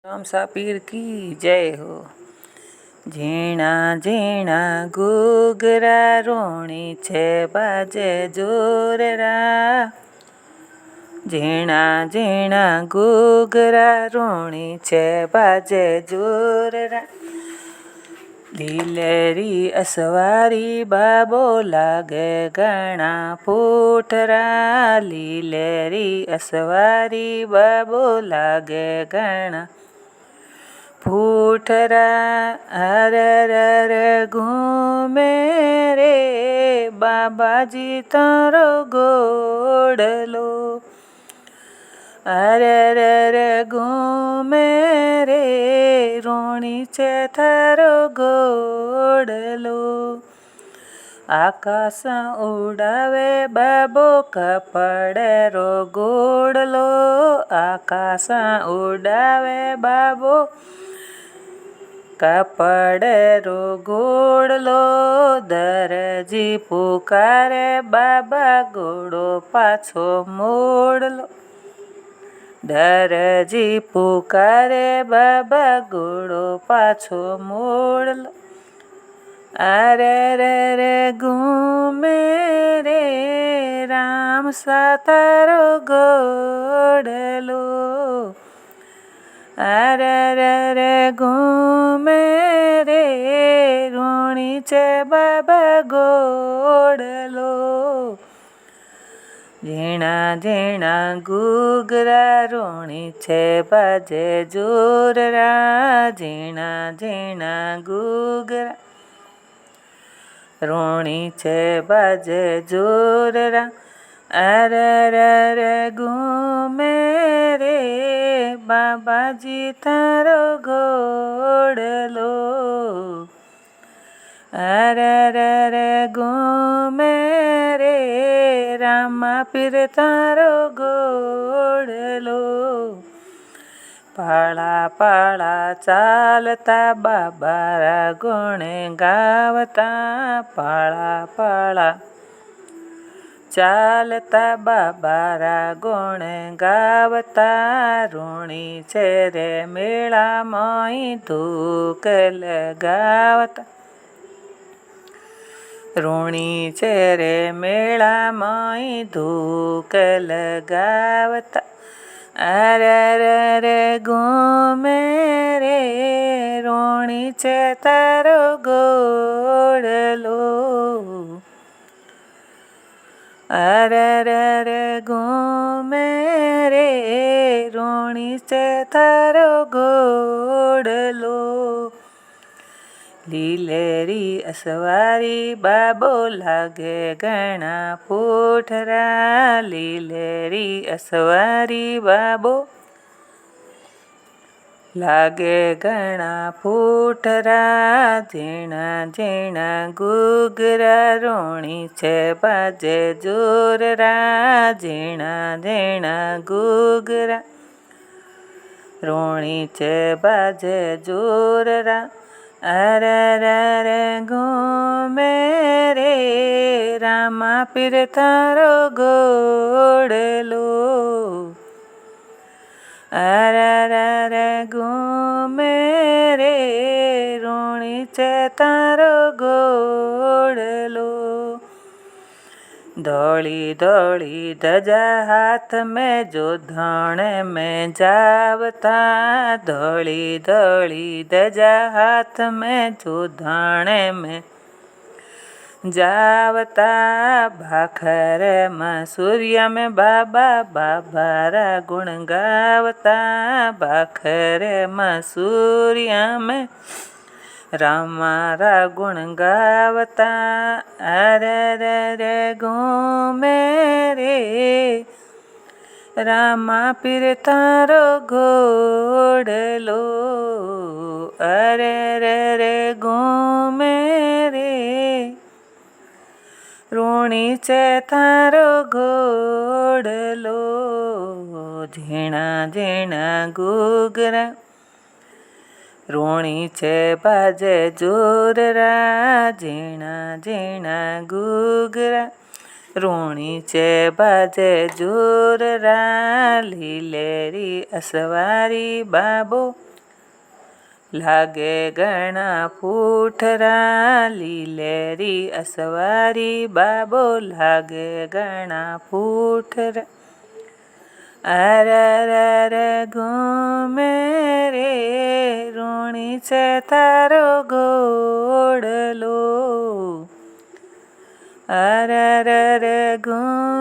रामसा पीर की जय हो। झीणा झीणा घूघरा रोणी छे बाजे जोररा। झीणा झीणा घूघरा रोणी छे बाजे जोररा। લીલેરી અસવારી બાબો લાગે ઘણા ફૂટરા। લીલેરી અસવારી બાબો લાગે ઘણા ફૂટરા। અરર ઘૂમે રે બાબાજી તારો ગોડલો। અરર ઘૂમે રે રોણી છે થારો ગોડલો। આકાશ ઉડાવે બાબો કપડેરો ગોડલો। આકાશ ઉડાવે બાબો કપડેરો ગોડલો। દરજી પુકારે બાબા ગોળો પાછો મોડલો। દરજી પુકારે બાબા ગોળો પાછો મોડલો। અરર ઘૂમે રે રામસા તારો ગોડલો। અરર ઘૂમે રે રોણી છે બાબા ગોડલો। ઝીણા ઝીણા ઘૂઘરા રોણી છે બાજે જોરરા। ઝીણા ઝીણા ઘૂઘરા રોણી છે બાજે જોરરા। અરર ઘૂમે રે બાબાજી તારો ગોડલો। અરર ઘૂમે રે રામા પીર તારો ગોડલો। પાળા પાળા ચાલતા બાબારા ગુણે ગાવતા। પાળા પાળા ચાલતા બાબારા ગુણે ગાવતા। રોણી છે રે મેળામાં ધૂક લગાવતા। રોણી છે રે મેળામાં ધૂક લગાવતા। અરર ઘૂમે રે રોણી છે તારો ગોડલો। અરર ઘૂમે રે રોણી છે તારો ગોડલો। લીલેરી અસવારી બાબો લાગે ઘણા ફૂટરા। લીલેરી અસવારી બાબો લાગે ઘણા ફૂટરા। ઝીણા ઝીણા ઘૂઘરા રોણી છે બાજે જોરરા। ઝીણા ઝીણા ઘૂઘરા રોણી છે બાજે જોરરા। અરર ઘૂમે રે રામા પીર તારો ગોડલો। અરર ઘૂમે રે રોણી છે તારો ગોડલો। ધોળી ધોળી ધજા હાથ में जोधण में जावता। धोળી धोળી धजा हाथ में जोधण में जावता। भाखर में सूर्य में बाबा बाबारा गुण गावता। भाखर में सूर्य में रामारा गुण गावता। अरर घूमे रे रामा पीर तारो गोडलो। अरर घूमे रे रोणी छे तारो गोडलो। झीणा झीणा घूघरा रोणी छे बाजे जोररा। झीणा झीणा घूघरा रोणी छे बाजे जोररा। લીલેરી અસવારી બાબો લાગે ઘણા ફૂટરા લીલેરી અસવારી બાબો લાગે ઘણા ફૂટરા અરર ઘૂમે રે રૂણી છે તારો ઘોડલો અરર ઘૂમે